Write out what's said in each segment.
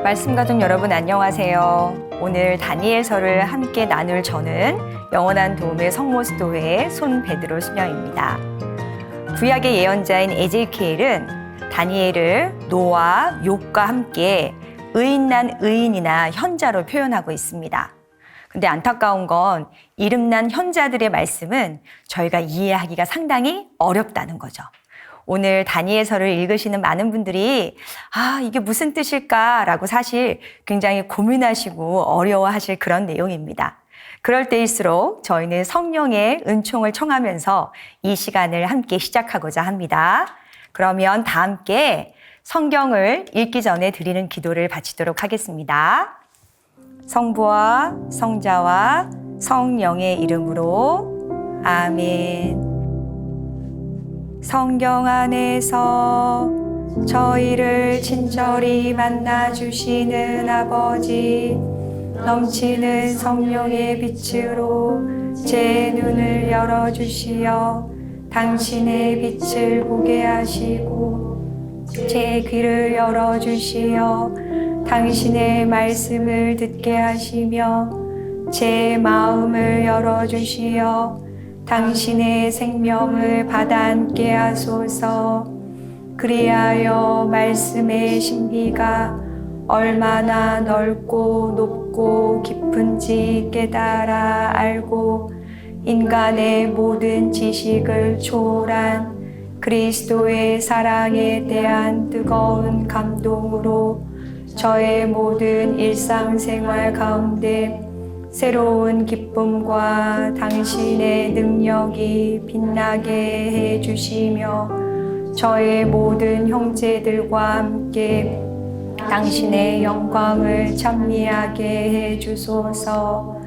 말씀 가족 여러분 안녕하세요. 오늘 다니엘서를 함께 나눌 저는 영원한 도움의 성모스도회 손 베드로 수녀입니다. 구약의 예언자인 에제키엘은 다니엘을 노아, 욥과 함께 의인난 의인이나 현자로 표현하고 있습니다. 근데 안타까운 건 이름난 현자들의 말씀은 저희가 이해하기가 상당히 어렵다는 거죠. 오늘 다니엘서를 읽으시는 많은 분들이 이게 무슨 뜻일까라고 사실 굉장히 고민하시고 어려워하실 그런 내용입니다. 그럴 때일수록 저희는 성령의 은총을 청하면서 이 시간을 함께 시작하고자 합니다. 그러면 다 함께 성경을 읽기 전에 드리는 기도를 바치도록 하겠습니다. 성부와 성자와 성령의 이름으로 아멘. 성경 안에서 저희를 친절히 만나주시는 아버지, 넘치는 성령의 빛으로 제 눈을 열어주시어 당신의 빛을 보게 하시고 제 귀를 열어주시어 당신의 말씀을 듣게 하시며 제 마음을 열어주시어 당신의 생명을 받아안게 하소서. 그리하여 말씀의 신비가 얼마나 넓고 높고 깊은지 깨달아 알고 인간의 모든 지식을 초월한 그리스도의 사랑에 대한 뜨거운 감동으로 저의 모든 일상생활 가운데 새로운 기쁨과 당신의 능력이 빛나게 해주시며 저의 모든 형제들과 함께 당신의 영광을 찬미하게 해주소서.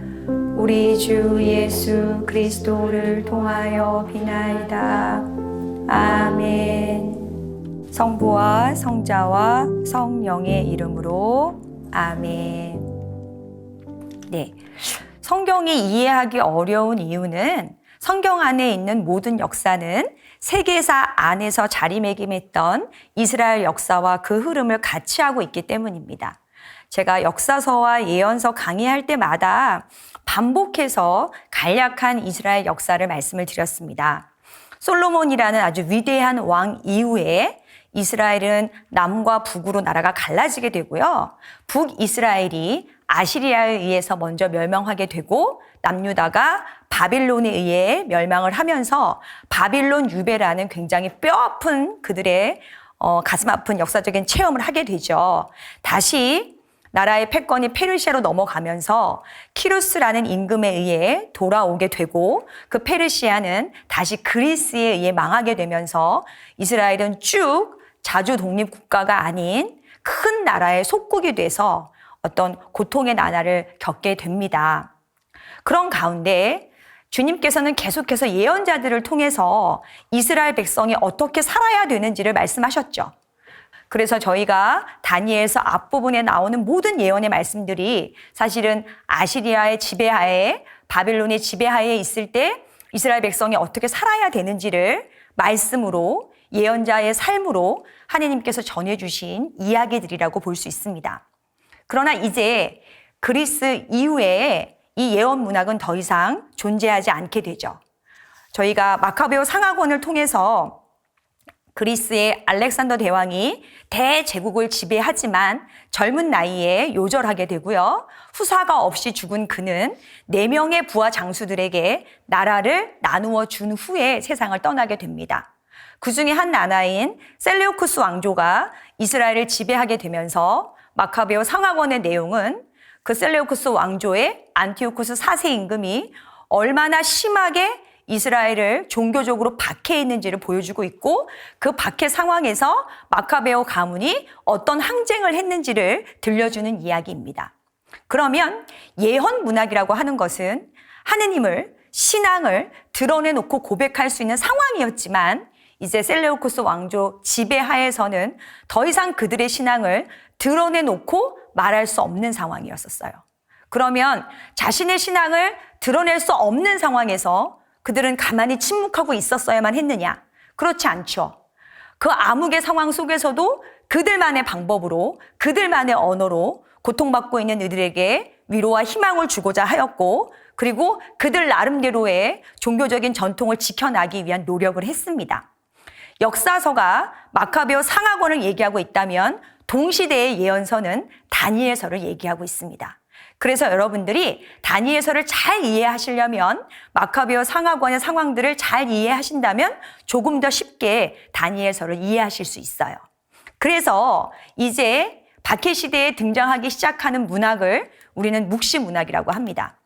우리 주 예수 그리스도를 통하여 비나이다. 아멘. 성부와 성자와 성령의 이름으로 아멘. 네, 성경이 이해하기 어려운 이유는 성경 안에 있는 모든 역사는 세계사 안에서 자리매김했던 이스라엘 역사와 그 흐름을 같이 하고 있기 때문입니다. 제가 역사서와 예언서 강의할 때마다 반복해서 간략한 이스라엘 역사를 말씀을 드렸습니다. 솔로몬이라는 아주 위대한 왕 이후에 이스라엘은 남과 북으로 나라가 갈라지게 되고요. 북이스라엘이 아시리아에 의해서 먼저 멸망하게 되고 남유다가 바빌론에 의해 멸망을 하면서 바빌론 유배라는 굉장히 뼈아픈 그들의 가슴 아픈 역사적인 체험을 하게 되죠. 다시 나라의 패권이 페르시아로 넘어가면서 키루스라는 임금에 의해 돌아오게 되고 그 페르시아는 다시 그리스에 의해 망하게 되면서 이스라엘은 쭉 자주 독립국가가 아닌 큰 나라의 속국이 돼서 어떤 고통의 나날을 겪게 됩니다. 그런 가운데 주님께서는 계속해서 예언자들을 통해서 이스라엘 백성이 어떻게 살아야 되는지를 말씀하셨죠. 그래서 저희가 다니엘서 앞부분에 나오는 모든 예언의 말씀들이 사실은 아시리아의 지배하에 바빌론의 지배하에 있을 때 이스라엘 백성이 어떻게 살아야 되는지를 말씀으로 예언자의 삶으로 하나님께서 전해주신 이야기들이라고 볼 수 있습니다. 그러나 이제 그리스 이후에 이 예언 문학은 더 이상 존재하지 않게 되죠. 저희가 마카베오 상하권을 통해서 그리스의 알렉산더 대왕이 대제국을 지배하지만 젊은 나이에 요절하게 되고요. 후사가 없이 죽은 그는 4명의 부하 장수들에게 나라를 나누어 준 후에 세상을 떠나게 됩니다. 그 중에 한 나라인 셀레우쿠스 왕조가 이스라엘을 지배하게 되면서 마카베오 상하권의 내용은 그 셀레우쿠스 왕조의 안티오쿠스 4세 임금이 얼마나 심하게 이스라엘을 종교적으로 박해했는지를 보여주고 있고 그 박해 상황에서 마카베오 가문이 어떤 항쟁을 했는지를 들려주는 이야기입니다. 그러면 예언 문학이라고 하는 것은 하느님을, 신앙을 드러내놓고 고백할 수 있는 상황이었지만 이제 셀레우쿠스 왕조 지배하에서는 더 이상 그들의 신앙을 드러내놓고 말할 수 없는 상황이었었어요. 그러면 자신의 신앙을 드러낼 수 없는 상황에서 그들은 가만히 침묵하고 있었어야만 했느냐? 그렇지 않죠. 그 암흑의 상황 속에서도 그들만의 방법으로 그들만의 언어로 고통받고 있는 이들에게 위로와 희망을 주고자 하였고 그리고 그들 나름대로의 종교적인 전통을 지켜나기 위한 노력을 했습니다. 역사서가 마카베오 상하권을 얘기하고 있다면 동시대의 예언서는 다니엘서를 얘기하고 있습니다. 그래서 여러분들이 다니엘서를 잘 이해하시려면 마카베오 상하권의 상황들을 잘 이해하신다면 조금 더 쉽게 다니엘서를 이해하실 수 있어요. 그래서 이제 박해 시대에 등장하기 시작하는 문학을 우리는 묵시 문학이라고 합니다.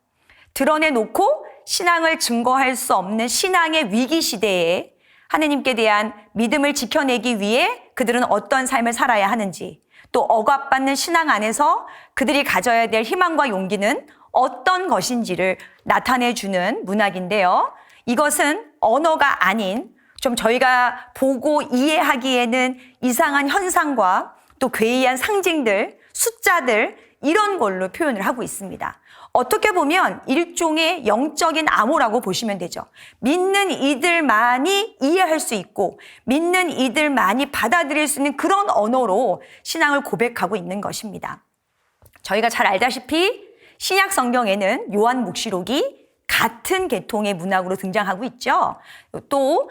드러내놓고 신앙을 증거할 수 없는 신앙의 위기 시대에 하느님께 대한 믿음을 지켜내기 위해 그들은 어떤 삶을 살아야 하는지, 또 억압받는 신앙 안에서 그들이 가져야 될 희망과 용기는 어떤 것인지를 나타내주는 문학인데요. 이것은 언어가 아닌 좀 저희가 보고 이해하기에는 이상한 현상과 또 괴이한 상징들, 숫자들 이런 걸로 표현을 하고 있습니다. 어떻게 보면 일종의 영적인 암호라고 보시면 되죠. 믿는 이들만이 이해할 수 있고 믿는 이들만이 받아들일 수 있는 그런 언어로 신앙을 고백하고 있는 것입니다. 저희가 잘 알다시피 신약 성경에는 요한 묵시록이 같은 계통의 문학으로 등장하고 있죠. 또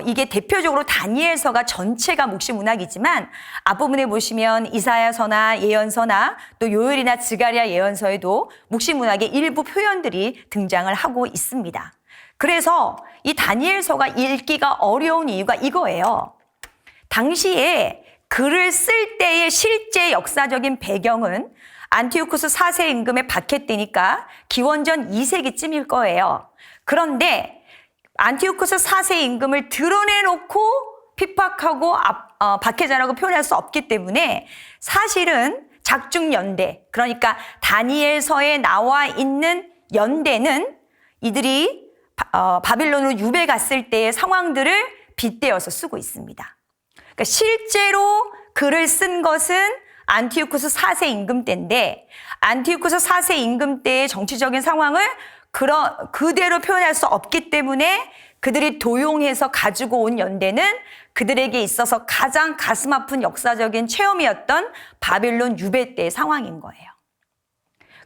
이게 대표적으로 다니엘서가 전체가 묵시 문학이지만 앞부분에 보시면 이사야서나 예언서나 또 요엘이나 스가랴 예언서에도 묵시 문학의 일부 표현들이 등장을 하고 있습니다. 그래서 이 다니엘서가 읽기가 어려운 이유가 이거예요. 당시에 글을 쓸 때의 실제 역사적인 배경은 안티오쿠스 4세 임금의 박해 때니까 기원전 2세기쯤일 거예요. 그런데 안티오쿠스 4세 임금을 드러내놓고 핍박하고 박해자라고 표현할 수 없기 때문에 사실은 작중연대, 그러니까 다니엘서에 나와 있는 연대는 이들이 바빌론으로 유배 갔을 때의 상황들을 빗대어서 쓰고 있습니다. 그러니까 실제로 글을 쓴 것은 안티오쿠스 4세 임금 때인데 안티오쿠스 4세 임금 때의 정치적인 상황을 그대로 표현할 수 없기 때문에 그들이 도용해서 가지고 온 연대는 그들에게 있어서 가장 가슴 아픈 역사적인 체험이었던 바빌론 유배 때의 상황인 거예요.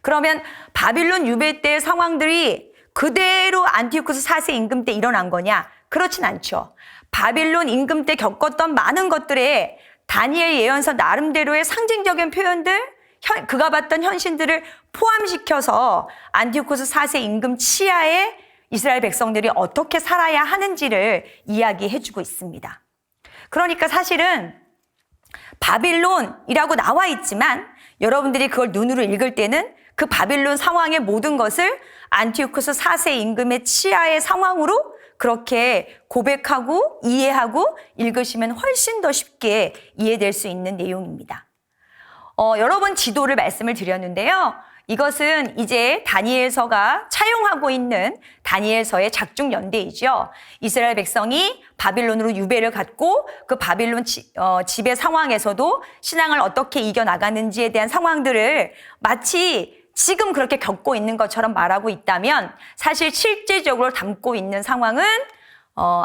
그러면 바빌론 유배 때의 상황들이 그대로 안티오쿠스 4세 임금 때 일어난 거냐? 그렇진 않죠. 바빌론 임금 때 겪었던 많은 것들에 다니엘 예언서 나름대로의 상징적인 표현들, 그가 봤던 현신들을 포함시켜서 안티오쿠스 4세 임금 치하에 이스라엘 백성들이 어떻게 살아야 하는지를 이야기해주고 있습니다. 그러니까 사실은 바빌론이라고 나와 있지만 여러분들이 그걸 눈으로 읽을 때는 그 바빌론 상황의 모든 것을 안티오쿠스 4세 임금의 치하의 상황으로 그렇게 고백하고 이해하고 읽으시면 훨씬 더 쉽게 이해될 수 있는 내용입니다. 여러 번 지도를 말씀을 드렸는데요. 이것은 이제 다니엘서가 차용하고 있는 다니엘서의 작중연대이죠. 이스라엘 백성이 바빌론으로 유배를 갔고 그 바빌론 지배 상황에서도 신앙을 어떻게 이겨나가는지에 대한 상황들을 마치 지금 그렇게 겪고 있는 것처럼 말하고 있다면 사실 실제적으로 담고 있는 상황은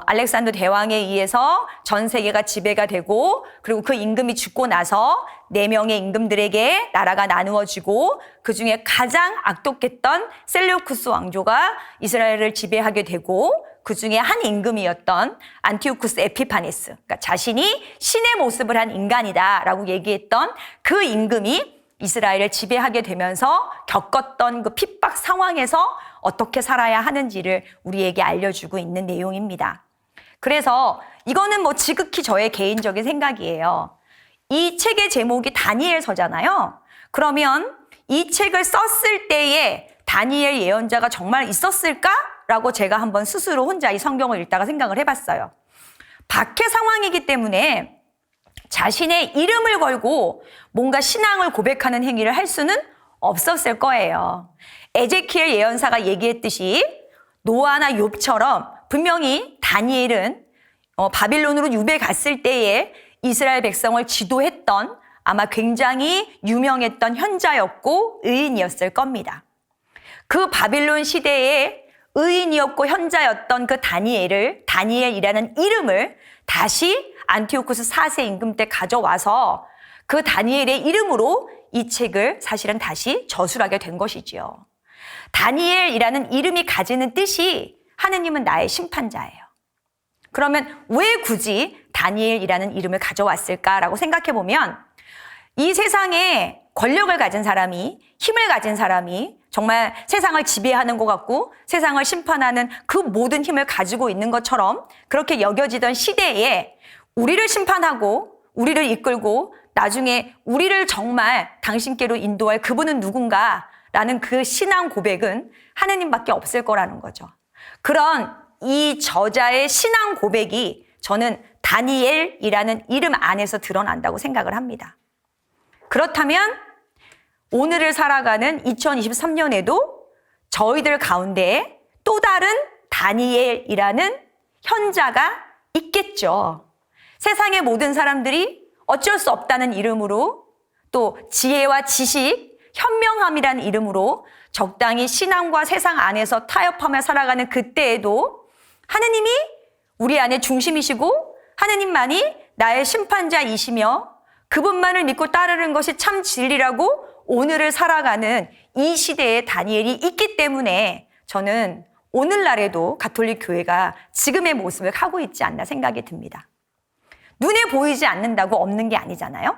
알렉산더 대왕에 의해서 전 세계가 지배가 되고 그리고 그 임금이 죽고 나서 4명의 임금들에게 나라가 나누어지고 그중에 가장 악독했던 셀레우쿠스 왕조가 이스라엘을 지배하게 되고 그중에 한 임금이었던 안티오쿠스 에피파네스, 그러니까 자신이 신의 모습을 한 인간이다라고 얘기했던 그 임금이 이스라엘을 지배하게 되면서 겪었던 그 핍박 상황에서 어떻게 살아야 하는지를 우리에게 알려주고 있는 내용입니다. 그래서 이거는 뭐 지극히 저의 개인적인 생각이에요. 이 책의 제목이 다니엘서잖아요. 그러면 이 책을 썼을 때에 다니엘 예언자가 정말 있었을까라고 제가 한번 스스로 혼자 이 성경을 읽다가 생각을 해봤어요. 박해 상황이기 때문에 자신의 이름을 걸고 뭔가 신앙을 고백하는 행위를 할 수는 없었을 거예요. 에제키엘 예언사가 얘기했듯이 노아나 욥처럼 분명히 다니엘은 바빌론으로 유배 갔을 때에 이스라엘 백성을 지도했던 아마 굉장히 유명했던 현자였고 의인이었을 겁니다. 그 바빌론 시대에 의인이었고 현자였던 그 다니엘이라는 이름을 다시 안티오쿠스 4세 임금 때 가져와서 그 다니엘의 이름으로 이 책을 사실은 다시 저술하게 된 것이지요. 다니엘이라는 이름이 가지는 뜻이 하느님은 나의 심판자예요. 그러면 왜 굳이 다니엘이라는 이름을 가져왔을까라고 생각해 보면 이 세상에 권력을 가진 사람이, 힘을 가진 사람이 정말 세상을 지배하는 것 같고 세상을 심판하는 그 모든 힘을 가지고 있는 것처럼 그렇게 여겨지던 시대에 우리를 심판하고 우리를 이끌고 나중에 우리를 정말 당신께로 인도할 그분은 누군가라는 그 신앙 고백은 하느님밖에 없을 거라는 거죠. 그런 이 저자의 신앙 고백이 저는 다니엘이라는 이름 안에서 드러난다고 생각을 합니다. 그렇다면 오늘을 살아가는 2023년에도 저희들 가운데 또 다른 다니엘이라는 현자가 있겠죠. 세상의 모든 사람들이 어쩔 수 없다는 이름으로 또 지혜와 지식, 현명함이라는 이름으로 적당히 신앙과 세상 안에서 타협하며 살아가는 그때에도 하느님이 우리 안에 중심이시고 하느님만이 나의 심판자이시며 그분만을 믿고 따르는 것이 참 진리라고 오늘을 살아가는 이 시대에 다니엘이 있기 때문에 저는 오늘날에도 가톨릭 교회가 지금의 모습을 하고 있지 않나 생각이 듭니다. 눈에 보이지 않는다고 없는 게 아니잖아요.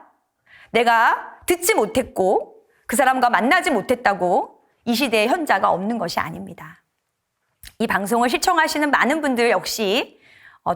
내가 듣지 못했고 그 사람과 만나지 못했다고 이 시대의 현자가 없는 것이 아닙니다. 이 방송을 시청하시는 많은 분들 역시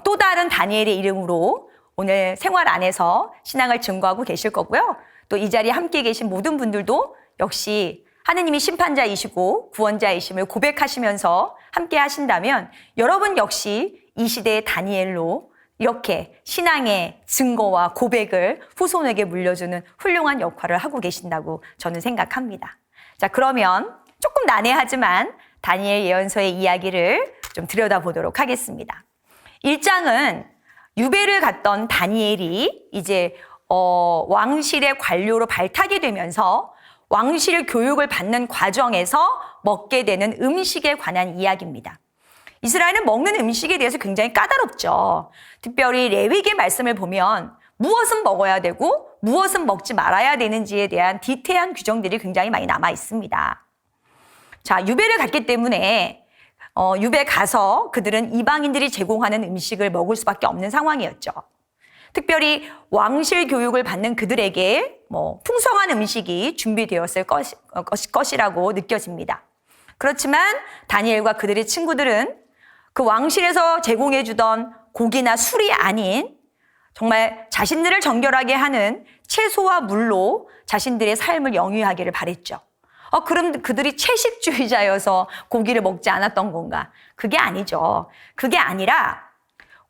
또 다른 다니엘의 이름으로 오늘 생활 안에서 신앙을 증거하고 계실 거고요. 또 이 자리에 함께 계신 모든 분들도 역시 하느님이 심판자이시고 구원자이심을 고백하시면서 함께 하신다면 여러분 역시 이 시대의 다니엘로 이렇게 신앙의 증거와 고백을 후손에게 물려주는 훌륭한 역할을 하고 계신다고 저는 생각합니다. 자, 그러면 조금 난해하지만 다니엘 예언서의 이야기를 좀 들여다보도록 하겠습니다. 1장은 유배를 갔던 다니엘이 이제 왕실의 관료로 발탁이 되면서 왕실 교육을 받는 과정에서 먹게 되는 음식에 관한 이야기입니다. 이스라엘은 먹는 음식에 대해서 굉장히 까다롭죠. 특별히 레위기 말씀을 보면 무엇은 먹어야 되고 무엇은 먹지 말아야 되는지에 대한 디테일한 규정들이 굉장히 많이 남아 있습니다. 자, 유배를 갔기 때문에 유배 가서 그들은 이방인들이 제공하는 음식을 먹을 수밖에 없는 상황이었죠. 특별히 왕실 교육을 받는 그들에게 풍성한 음식이 준비되었을 것이라고 느껴집니다. 그렇지만 다니엘과 그들의 친구들은 그 왕실에서 제공해주던 고기나 술이 아닌 정말 자신들을 정결하게 하는 채소와 물로 자신들의 삶을 영위하기를 바랬죠. 그럼 그들이 채식주의자여서 고기를 먹지 않았던 건가? 그게 아니죠. 그게 아니라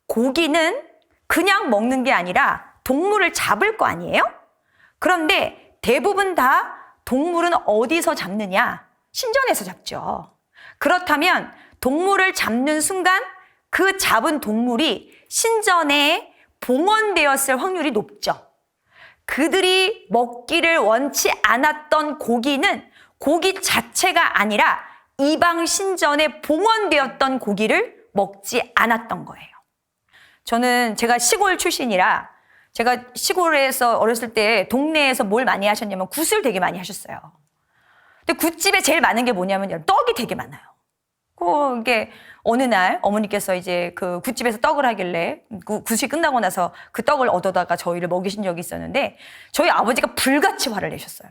고기는 그냥 먹는 게 아니라 동물을 잡을 거 아니에요? 그런데 대부분 다 동물은 어디서 잡느냐? 신전에서 잡죠. 그렇다면 동물을 잡는 순간 그 잡은 동물이 신전에 봉헌되었을 확률이 높죠. 그들이 먹기를 원치 않았던 고기는 고기 자체가 아니라 이방 신전에 봉헌되었던 고기를 먹지 않았던 거예요. 제가 시골 출신이라 제가 시골에서 어렸을 때 동네에서 뭘 많이 하셨냐면 굿을 되게 많이 하셨어요. 근데 굿집에 제일 많은 게 뭐냐면 떡이 되게 많아요. 이게 어느 날 어머니께서 이제 그 굿집에서 떡을 하길래 굿이 끝나고 나서 그 떡을 얻어다가 저희를 먹이신 적이 있었는데 저희 아버지가 불같이 화를 내셨어요.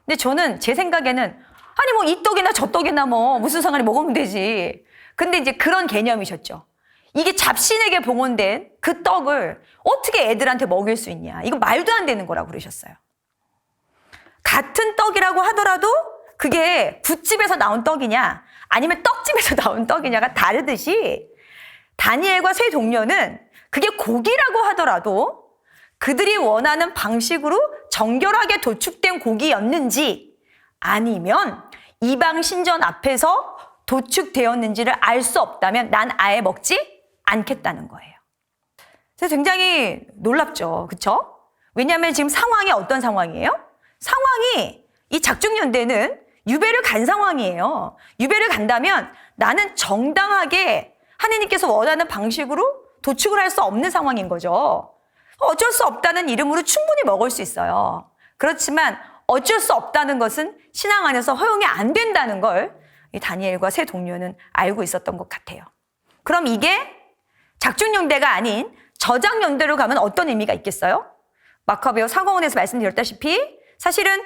근데 저는 제 생각에는 아니 이 떡이나 저 떡이나 무슨 상관이 먹으면 되지. 근데 이제 그런 개념이셨죠. 이게 잡신에게 봉헌된 그 떡을 어떻게 애들한테 먹일 수 있냐. 이거 말도 안 되는 거라고 그러셨어요. 같은 떡이라고 하더라도 그게 굿집에서 나온 떡이냐 아니면 떡집에서 나온 떡이냐가 다르듯이 다니엘과 세 동료는 그게 고기라고 하더라도 그들이 원하는 방식으로 정결하게 도축된 고기였는지 아니면 이방 신전 앞에서 도축되었는지를 알 수 없다면 난 아예 먹지 않겠다는 거예요. 그래서 굉장히 놀랍죠. 그렇죠? 왜냐하면 지금 상황이 어떤 상황이에요? 상황이 이 작중연대는 유배를 간 상황이에요. 유배를 간다면 나는 정당하게 하느님께서 원하는 방식으로 도축을 할 수 없는 상황인 거죠. 어쩔 수 없다는 이름으로 충분히 먹을 수 있어요. 그렇지만 어쩔 수 없다는 것은 신앙 안에서 허용이 안 된다는 걸 이 다니엘과 세 동료는 알고 있었던 것 같아요. 그럼 이게 작중연대가 아닌 저장연대로 가면 어떤 의미가 있겠어요? 마카베오 사과원에서 말씀드렸다시피 사실은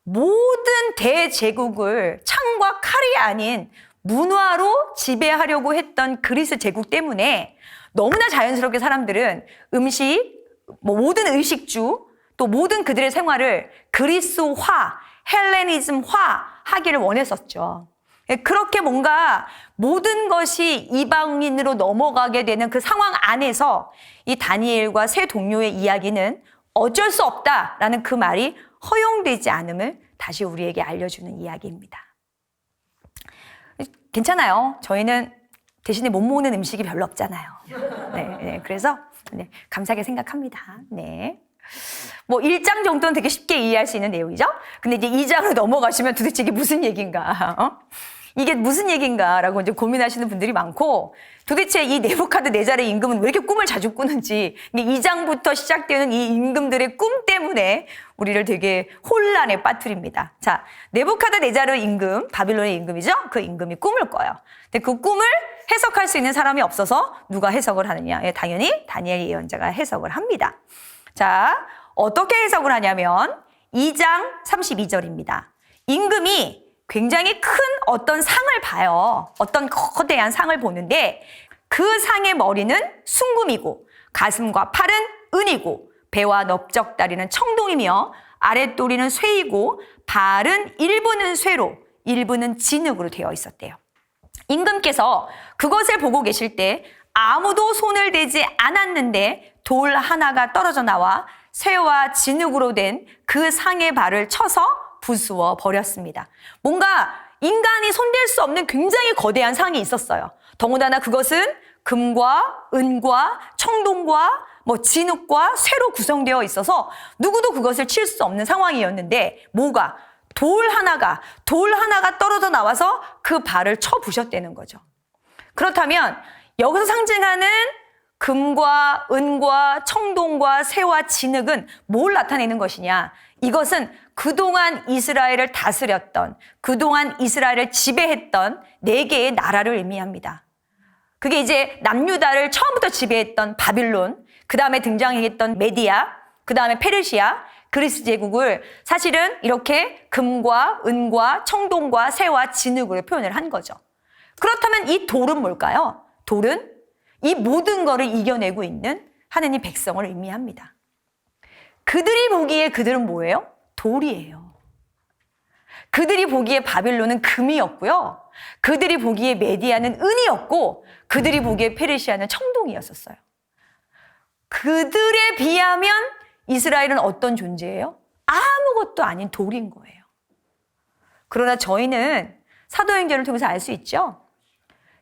모든 대제국을 창과 칼이 아닌 문화로 지배하려고 했던 그리스 제국 때문에 너무나 자연스럽게 사람들은 음식, 모든 의식주, 또 모든 그들의 생활을 그리스화, 헬레니즘화 하기를 원했었죠. 그렇게 뭔가 모든 것이 이방인으로 넘어가게 되는 그 상황 안에서 이 다니엘과 세 동료의 이야기는 어쩔 수 없다라는 그 말이 허용되지 않음을 다시 우리에게 알려주는 이야기입니다. 괜찮아요. 저희는 대신에 못 먹는 음식이 별로 없잖아요. 네, 그래서 감사하게 생각합니다. 네. 뭐 1장 정도는 되게 쉽게 이해할 수 있는 내용이죠. 근데 이제 2장으로 넘어가시면 도대체 이게 무슨 얘기인가? 이게 무슨 얘기인가라고 이제 고민하시는 분들이 많고, 도대체 이 네부카드네자르의 임금은 왜 이렇게 꿈을 자주 꾸는지, 2장부터 시작되는 이 임금들의 꿈 때문에 우리를 되게 혼란에 빠뜨립니다. 자, 네부카드네자르 임금, 바빌론의 임금이죠? 그 임금이 꿈을 꿔요. 근데 그 꿈을 해석할 수 있는 사람이 없어서 누가 해석을 하느냐? 당연히 다니엘 예언자가 해석을 합니다. 자, 어떻게 해석을 하냐면 2장 32절입니다. 임금이 굉장히 큰 어떤 상을 봐요. 어떤 거대한 상을 보는데 그 상의 머리는 순금이고 가슴과 팔은 은이고 배와 넓적다리는 청동이며 아랫도리는 쇠이고 발은 일부는 쇠로 일부는 진흙으로 되어 있었대요. 임금께서 그것을 보고 계실 때 아무도 손을 대지 않았는데 돌 하나가 떨어져 나와 쇠와 진흙으로 된 그 상의 발을 쳐서 부수어 버렸습니다. 뭔가 인간이 손댈 수 없는 굉장히 거대한 상이 있었어요. 더군다나 그것은 금과 은과 청동과 진흙과 쇠로 구성되어 있어서 누구도 그것을 칠 수 없는 상황이었는데 뭐가? 돌 하나가 떨어져 나와서 그 발을 쳐 부셨다는 거죠. 그렇다면 여기서 상징하는 금과 은과 청동과 쇠와 진흙은 뭘 나타내는 것이냐? 이것은 그동안 이스라엘을 다스렸던, 그동안 이스라엘을 지배했던 4개의 나라를 의미합니다. 그게 이제 남유다를 처음부터 지배했던 바빌론, 그 다음에 등장했던 메디아, 그 다음에 페르시아, 그리스 제국을 사실은 이렇게 금과 은과 청동과 쇠와 진흙으로 표현을 한 거죠. 그렇다면 이 돌은 뭘까요? 돌은 이 모든 것을 이겨내고 있는 하느님 백성을 의미합니다. 그들이 보기에 그들은 뭐예요? 돌이에요. 그들이 보기에 바빌론은 금이었고요. 그들이 보기에 메디아는 은이었고 그들이 보기에 페르시아는 청동이었었어요. 그들에 비하면 이스라엘은 어떤 존재예요? 아무것도 아닌 돌인 거예요. 그러나 저희는 사도행전을 통해서 알 수 있죠.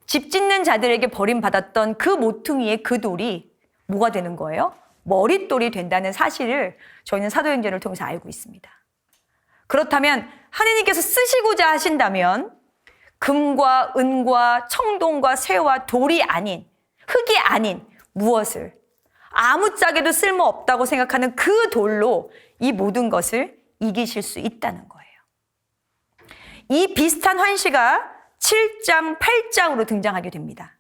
집 짓는 자들에게 버림받았던 그 모퉁이의 그 돌이 뭐가 되는 거예요? 머릿돌이 된다는 사실을 저희는 사도행전을 통해서 알고 있습니다. 그렇다면 하느님께서 쓰시고자 하신다면 금과 은과 청동과 쇠와 돌이 아닌, 흙이 아닌 무엇을 아무짝에도 쓸모없다고 생각하는 그 돌로 이 모든 것을 이기실 수 있다는 거예요. 이 비슷한 환시가 7장, 8장으로 등장하게 됩니다.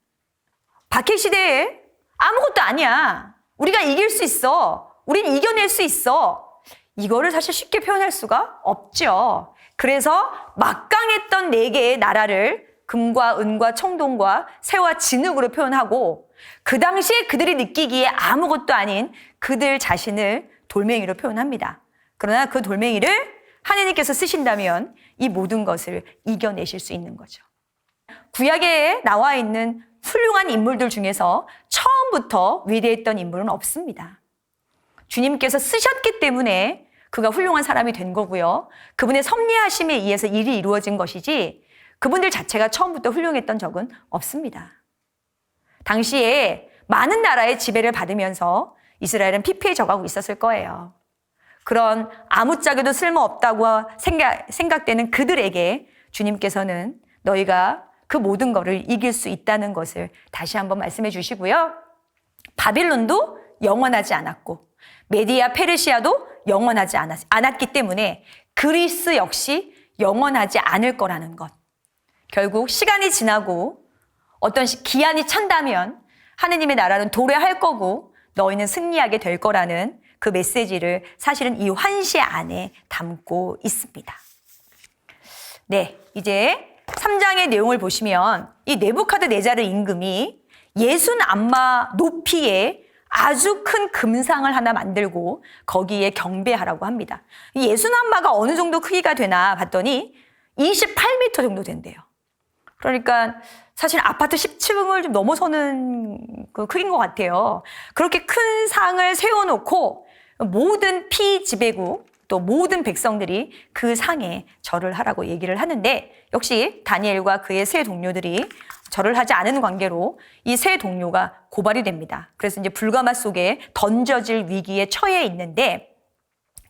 박해 시대에 아무것도 아니야. 우리가 이길 수 있어. 우린 이겨낼 수 있어. 이거를 사실 쉽게 표현할 수가 없죠. 그래서 막강했던 4개의 나라를 금과 은과 청동과 쇠와 진흙으로 표현하고 그 당시에 그들이 느끼기에 아무것도 아닌 그들 자신을 돌멩이로 표현합니다. 그러나 그 돌멩이를 하느님께서 쓰신다면 이 모든 것을 이겨내실 수 있는 거죠. 구약에 나와 있는 훌륭한 인물들 중에서 처음부터 위대했던 인물은 없습니다. 주님께서 쓰셨기 때문에 그가 훌륭한 사람이 된 거고요. 그분의 섭리하심에 의해서 일이 이루어진 것이지 그분들 자체가 처음부터 훌륭했던 적은 없습니다. 당시에 많은 나라의 지배를 받으면서 이스라엘은 피폐해져가고 있었을 거예요. 그런 아무짝에도 쓸모없다고 생각되는 그들에게 주님께서는 너희가 그 모든 것을 이길 수 있다는 것을 다시 한번 말씀해 주시고요. 바빌론도 영원하지 않았고 메디아 페르시아도 영원하지 않았기 때문에 그리스 역시 영원하지 않을 거라는 것. 결국 시간이 지나고 어떤 기한이 찬다면 하느님의 나라는 도래할 거고 너희는 승리하게 될 거라는 그 메시지를 사실은 이 환시 안에 담고 있습니다. 네, 이제 3장의 내용을 보시면 이 네부카드네자르 임금이 60안마 높이의 아주 큰 금상을 하나 만들고 거기에 경배하라고 합니다. 이 60안마가 어느 정도 크기가 되나 봤더니 28m 정도 된대요. 그러니까 사실 아파트 10층을 좀 넘어서는 그 크기인 것 같아요. 그렇게 큰 상을 세워놓고 모든 피지배국 또 모든 백성들이 그 상에 절을 하라고 얘기를 하는데 역시 다니엘과 그의 세 동료들이 절을 하지 않은 관계로 이 세 동료가 고발이 됩니다. 그래서 이제 불가마 속에 던져질 위기에 처해 있는데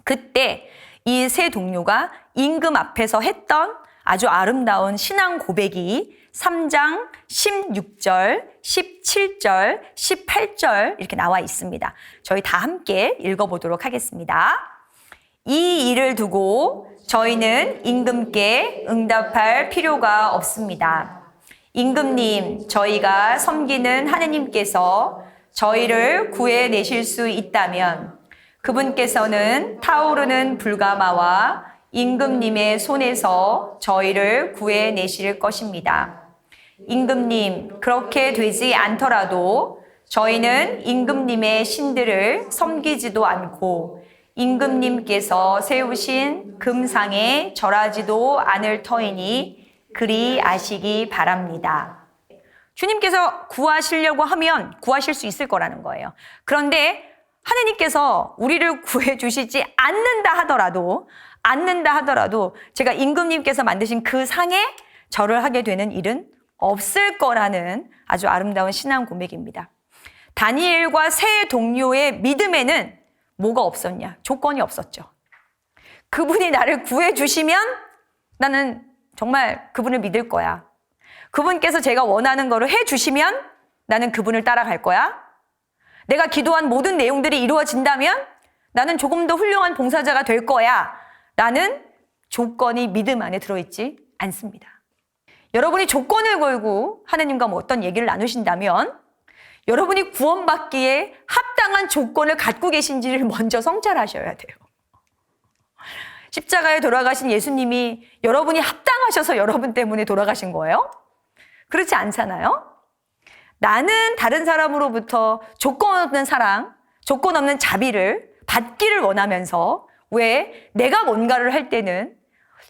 그때 이 세 동료가 임금 앞에서 했던 아주 아름다운 신앙 고백이 3장 16절, 17절, 18절 이렇게 나와 있습니다. 저희 다 함께 읽어보도록 하겠습니다. 이 일을 두고 저희는 임금께 응답할 필요가 없습니다. 임금님, 저희가 섬기는 하느님께서 저희를 구해내실 수 있다면 그분께서는 타오르는 불가마와 임금님의 손에서 저희를 구해내실 것입니다. 임금님, 그렇게 되지 않더라도 저희는 임금님의 신들을 섬기지도 않고 임금님께서 세우신 금상에 절하지도 않을 터이니 그리 아시기 바랍니다. 주님께서 구하시려고 하면 구하실 수 있을 거라는 거예요. 그런데 하느님께서 우리를 구해주시지 않는다 하더라도 제가 임금님께서 만드신 그 상에 절을 하게 되는 일은 없을 거라는 아주 아름다운 신앙 고백입니다. 다니엘과 세 동료의 믿음에는 뭐가 없었냐? 조건이 없었죠. 그분이 나를 구해주시면 나는 정말 그분을 믿을 거야. 그분께서 제가 원하는 거를 해주시면 나는 그분을 따라갈 거야. 내가 기도한 모든 내용들이 이루어진다면 나는 조금 더 훌륭한 봉사자가 될 거야. 라는 조건이 믿음 안에 들어있지 않습니다. 여러분이 조건을 걸고 하나님과 뭐 어떤 얘기를 나누신다면 여러분이 구원받기에 합당한 조건을 갖고 계신지를 먼저 성찰하셔야 돼요. 십자가에 돌아가신 예수님이 여러분이 합당하셔서 여러분 때문에 돌아가신 거예요? 그렇지 않잖아요? 나는 다른 사람으로부터 조건 없는 사랑, 조건 없는 자비를 받기를 원하면서 왜 내가 뭔가를 할 때는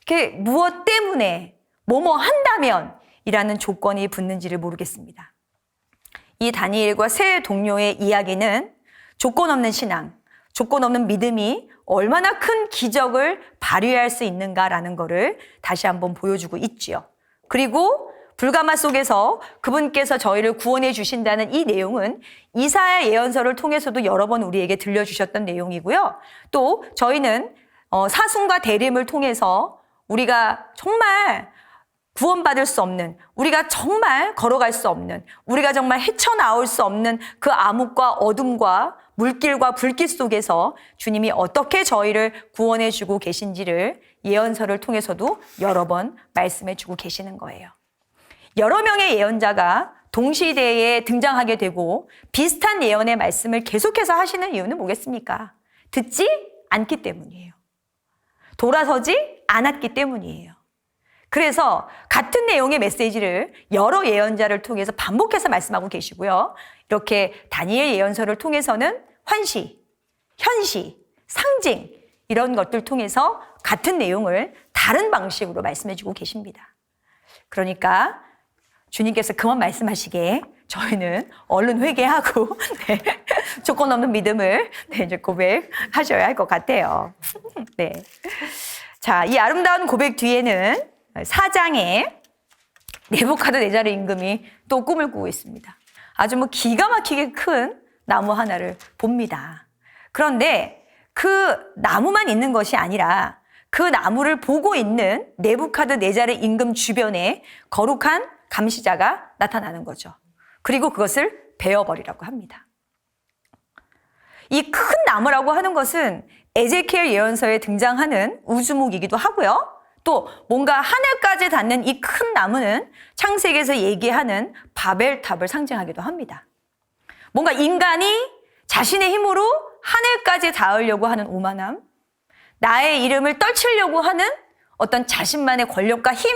이렇게 무엇 때문에 뭐뭐 한다면 이라는 조건이 붙는지를 모르겠습니다. 이 다니엘과 세 동료의 이야기는 조건 없는 신앙, 조건 없는 믿음이 얼마나 큰 기적을 발휘할 수 있는가라는 것을 다시 한번 보여주고 있지요. 그리고 불가마 속에서 그분께서 저희를 구원해 주신다는 이 내용은 이사야 예언서를 통해서도 여러 번 우리에게 들려주셨던 내용이고요. 또 저희는 사순과 대림을 통해서 우리가 정말 구원받을 수 없는, 우리가 정말 걸어갈 수 없는, 우리가 정말 헤쳐나올 수 없는 그 암흑과 어둠과 물길과 불길 속에서 주님이 어떻게 저희를 구원해 주고 계신지를 예언서를 통해서도 여러 번 말씀해 주고 계시는 거예요. 여러 명의 예언자가 동시대에 등장하게 되고 비슷한 예언의 말씀을 계속해서 하시는 이유는 뭐겠습니까? 듣지 않기 때문이에요. 돌아서지 않았기 때문이에요. 그래서 같은 내용의 메시지를 여러 예언자를 통해서 반복해서 말씀하고 계시고요. 이렇게 다니엘 예언서를 통해서는 환시, 현시, 상징 이런 것들 통해서 같은 내용을 다른 방식으로 말씀해주고 계십니다. 그러니까 주님께서 그만 말씀하시기에 저희는 얼른 회개하고 네, 조건 없는 믿음을 이제 고백하셔야 할 것 같아요. 네. 자, 이 아름다운 고백 뒤에는 4장에 네부카드네자르 임금이 또 꿈을 꾸고 있습니다. 아주 기가 막히게 큰 나무 하나를 봅니다. 그런데 그 나무만 있는 것이 아니라 그 나무를 보고 있는 네부카드네자르 임금 주변에 거룩한 감시자가 나타나는 거죠. 그리고 그것을 베어버리라고 합니다. 이 큰 나무라고 하는 것은 에제키엘 예언서에 등장하는 우주목이기도 하고요. 또 뭔가 하늘까지 닿는 이 큰 나무는 창세기에서 얘기하는 바벨탑을 상징하기도 합니다. 뭔가 인간이 자신의 힘으로 하늘까지 닿으려고 하는 오만함, 나의 이름을 떨치려고 하는 어떤 자신만의 권력과 힘,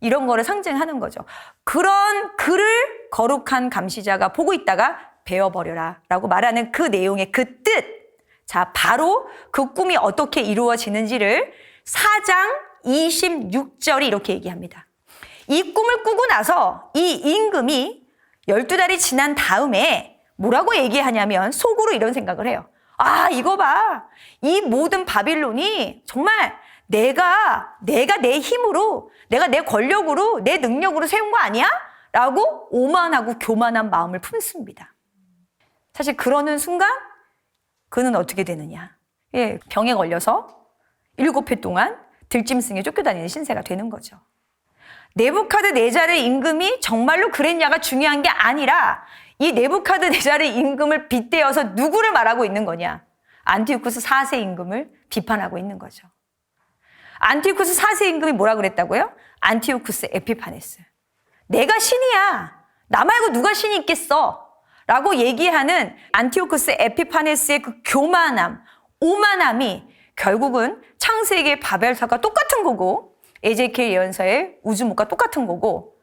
이런 거를 상징하는 거죠. 그런 그를 거룩한 감시자가 보고 있다가 베어버려라 라고 말하는 그 내용의 그 뜻. 자, 바로 그 꿈이 어떻게 이루어지는지를 4장 26절이 이렇게 얘기합니다. 이 꿈을 꾸고 나서 이 임금이 12달이 지난 다음에 뭐라고 얘기하냐면 속으로 이런 생각을 해요. 아, 이거 봐. 이 모든 바빌론이 정말 내가 내 힘으로, 내가 내 권력으로, 내 능력으로 세운 거 아니야? 라고 오만하고 교만한 마음을 품습니다. 사실 그러는 순간 그는 어떻게 되느냐. 예, 병에 걸려서 7해 동안 들짐승에 쫓겨다니는 신세가 되는 거죠. 네부카드네자르의 임금이 정말로 그랬냐가 중요한 게 아니라 이 네부카드네자르의 임금을 빗대어서 누구를 말하고 있는 거냐. 안티오쿠스 4세 임금을 비판하고 있는 거죠. 안티오쿠스 4세 임금이 뭐라 그랬다고요? 안티오쿠스 에피파네스. 내가 신이야. 나 말고 누가 신이 있겠어? 라고 얘기하는 안티오쿠스 에피파네스의 그 교만함, 오만함이 결국은 창세기의 바벨탑과 똑같은 거고 에제키엘 예언서의 우주목과 똑같은 거고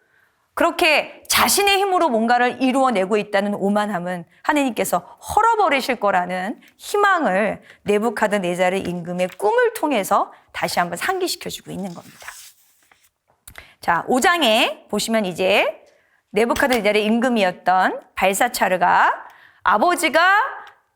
그렇게 자신의 힘으로 뭔가를 이루어내고 있다는 오만함은 하느님께서 헐어버리실 거라는 희망을 네부카드네자르 임금의 꿈을 통해서 다시 한번 상기시켜주고 있는 겁니다. 자, 5장에 보시면 이제 네부카드네자르 임금이었던 발사차르가 아버지가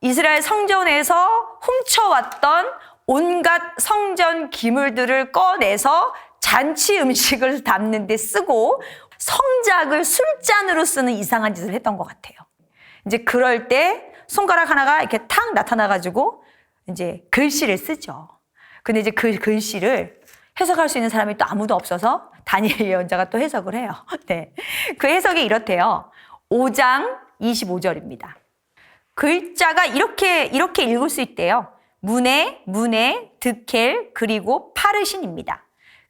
이스라엘 성전에서 훔쳐왔던 온갖 성전 기물들을 꺼내서 잔치 음식을 담는 데 쓰고 성작을 술잔으로 쓰는 이상한 짓을 했던 것 같아요. 이제 그럴 때 손가락 하나가 이렇게 탁 나타나가지고 이제 글씨를 쓰죠. 근데 이제 그 글씨를 해석할 수 있는 사람이 또 아무도 없어서 다니엘 예언자가 또 해석을 해요. 네. 그 해석이 이렇대요. 5장 25절입니다. 글자가 이렇게 읽을 수 있대요. 문에, 득켈, 그리고 파르신입니다.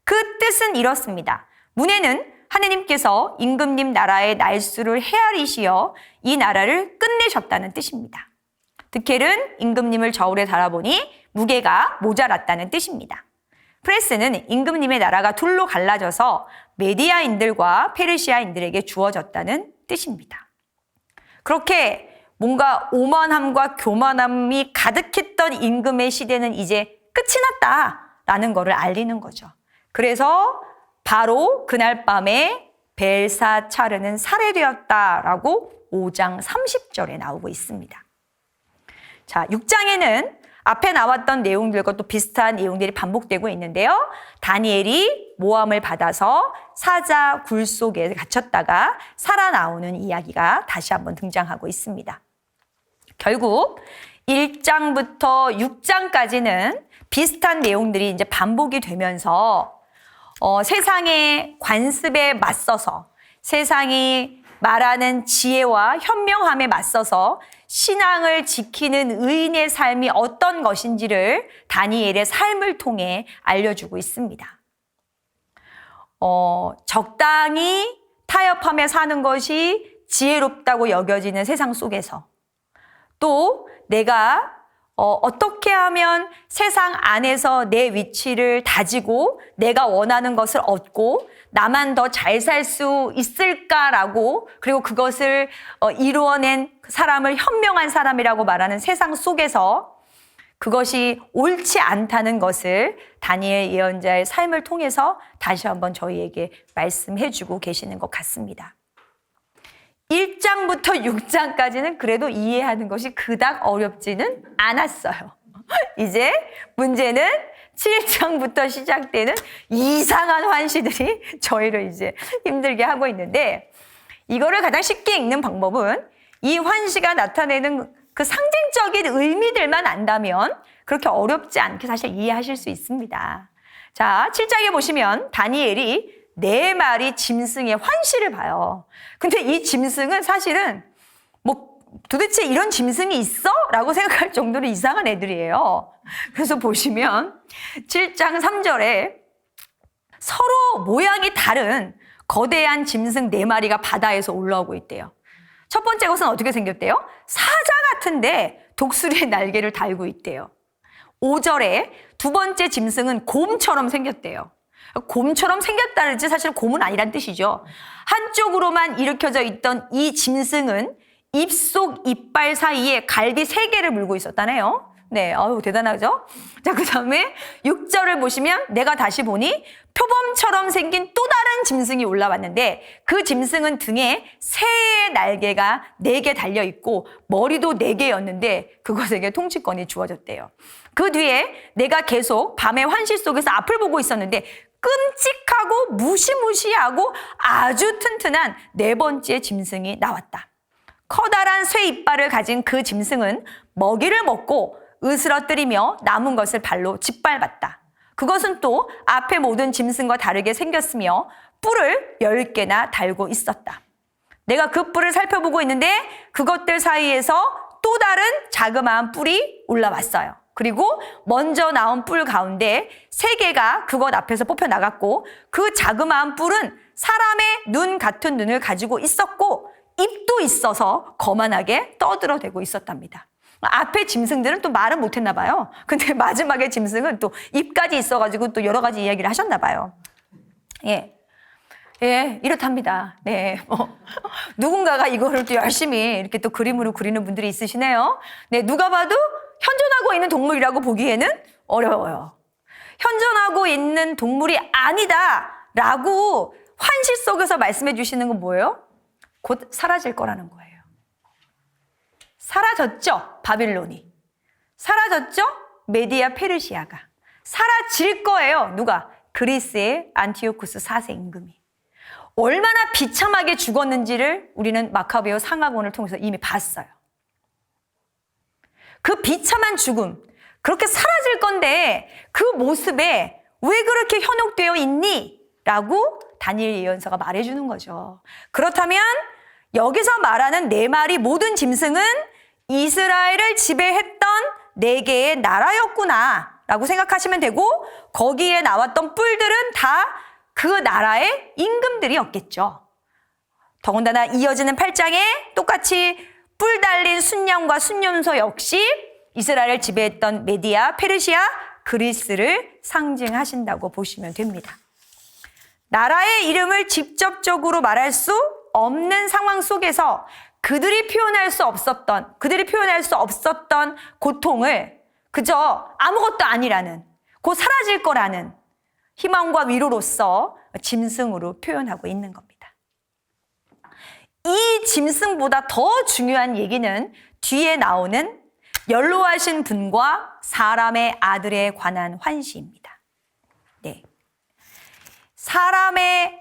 그 뜻은 이렇습니다. 문에는 하느님께서 임금님 나라의 날수를 헤아리시어 이 나라를 끝내셨다는 뜻입니다. 득켈은 임금님을 저울에 달아보니 무게가 모자랐다는 뜻입니다. 프레스는 임금님의 나라가 둘로 갈라져서 메디아인들과 페르시아인들에게 주어졌다는 뜻입니다. 그렇게 뭔가 오만함과 교만함이 가득했던 임금의 시대는 이제 끝이 났다라는 것을 알리는 거죠. 그래서 바로 그날 밤에 벨사차르는 살해되었다라고 5장 30절에 나오고 있습니다. 자, 6장에는 앞에 나왔던 내용들과 또 비슷한 내용들이 반복되고 있는데요. 다니엘이 모함을 받아서 사자 굴 속에 갇혔다가 살아나오는 이야기가 다시 한번 등장하고 있습니다. 결국 1장부터 6장까지는 비슷한 내용들이 이제 반복이 되면서 세상의 관습에 맞서서 세상이 말하는 지혜와 현명함에 맞서서 신앙을 지키는 의인의 삶이 어떤 것인지를 다니엘의 삶을 통해 알려주고 있습니다. 적당히 타협하며 사는 것이 지혜롭다고 여겨지는 세상 속에서 또 내가 어떻게 하면 세상 안에서 내 위치를 다지고 내가 원하는 것을 얻고 나만 더 잘 살 수 있을까라고 그리고 그것을 이루어낸 사람을 현명한 사람이라고 말하는 세상 속에서 그것이 옳지 않다는 것을 다니엘 예언자의 삶을 통해서 다시 한번 저희에게 말씀해 주고 계시는 것 같습니다. 1장부터 6장까지는 그래도 이해하는 것이 그닥 어렵지는 않았어요. 이제 문제는 7장부터 시작되는 이상한 환시들이 저희를 이제 힘들게 하고 있는데 이거를 가장 쉽게 읽는 방법은 이 환시가 나타내는 그 상징적인 의미들만 안다면 그렇게 어렵지 않게 사실 이해하실 수 있습니다. 자, 7장에 보시면 다니엘이 4마리 짐승의 환시를 봐요. 근데 이 짐승은 사실은 도대체 이런 짐승이 있어? 라고 생각할 정도로 이상한 애들이에요. 그래서 보시면 7장 3절에 서로 모양이 다른 거대한 짐승 4마리가 바다에서 올라오고 있대요. 첫 번째 것은 어떻게 생겼대요? 사자 같은데 독수리의 날개를 달고 있대요. 5절에 두 번째 짐승은 곰처럼 생겼대요. 곰처럼 생겼다는 지 사실 곰은 아니란 뜻이죠. 한쪽으로만 일으켜져 있던 이 짐승은 입속 이빨 사이에 갈비 3개를 물고 있었다네요. 네, 아유 대단하죠? 자, 그 다음에 6절을 보시면 내가 다시 보니 표범처럼 생긴 또 다른 짐승이 올라왔는데 그 짐승은 등에 새의 날개가 4개 달려있고 머리도 4개였는데 그것에게 통치권이 주어졌대요. 그 뒤에 내가 계속 밤의 환시 속에서 앞을 보고 있었는데 끔찍하고 무시무시하고 아주 튼튼한 4번째 짐승이 나왔다. 커다란 쇠 이빨을 가진 그 짐승은 먹이를 먹고 으스러뜨리며 남은 것을 발로 짓밟았다. 그것은 또 앞의 모든 짐승과 다르게 생겼으며 뿔을 10개나 달고 있었다. 내가 그 뿔을 살펴보고 있는데 그것들 사이에서 또 다른 자그마한 뿔이 올라왔어요. 그리고 먼저 나온 뿔 가운데 3개가 그것 앞에서 뽑혀나갔고 그 자그마한 뿔은 사람의 눈 같은 눈을 가지고 있었고 입도 있어서 거만하게 떠들어대고 있었답니다. 앞에 짐승들은 또 말은 못했나 봐요. 근데 마지막에 짐승은 또 입까지 있어가지고 또 여러 가지 이야기를 하셨나 봐요. 예, 이렇답니다. 네, 누군가가 이거를 또 열심히 이렇게 또 그림으로 그리는 분들이 있으시네요. 네, 누가 봐도 현존하고 있는 동물이라고 보기에는 어려워요. 현존하고 있는 동물이 아니다라고 환시 속에서 말씀해 주시는 건 뭐예요? 곧 사라질 거라는 거예요. 사라졌죠? 바빌론이. 사라졌죠? 메디아 페르시아가. 사라질 거예요. 누가? 그리스의 안티오쿠스 4세 임금이. 얼마나 비참하게 죽었는지를 우리는 마카베오 상하본을 통해서 이미 봤어요. 그 비참한 죽음, 그렇게 사라질 건데 그 모습에 왜 그렇게 현혹되어 있니? 라고 다니엘 예언서가 말해주는 거죠. 그렇다면 여기서 말하는 4마리 모든 짐승은 이스라엘을 지배했던 4개의 나라였구나 라고 생각하시면 되고 거기에 나왔던 뿔들은 다 그 나라의 임금들이었겠죠. 더군다나 이어지는 8장에 똑같이 뿔 달린 순양과 순념소 역시 이스라엘을 지배했던 메디아, 페르시아, 그리스를 상징하신다고 보시면 됩니다. 나라의 이름을 직접적으로 말할 수 없는 상황 속에서 그들이 표현할 수 없었던 고통을 그저 아무것도 아니라는, 곧 사라질 거라는 희망과 위로로서 짐승으로 표현하고 있는 겁니다. 이 짐승보다 더 중요한 얘기는 뒤에 나오는 연로하신 분과 사람의 아들에 관한 환시입니다. 네. 사람의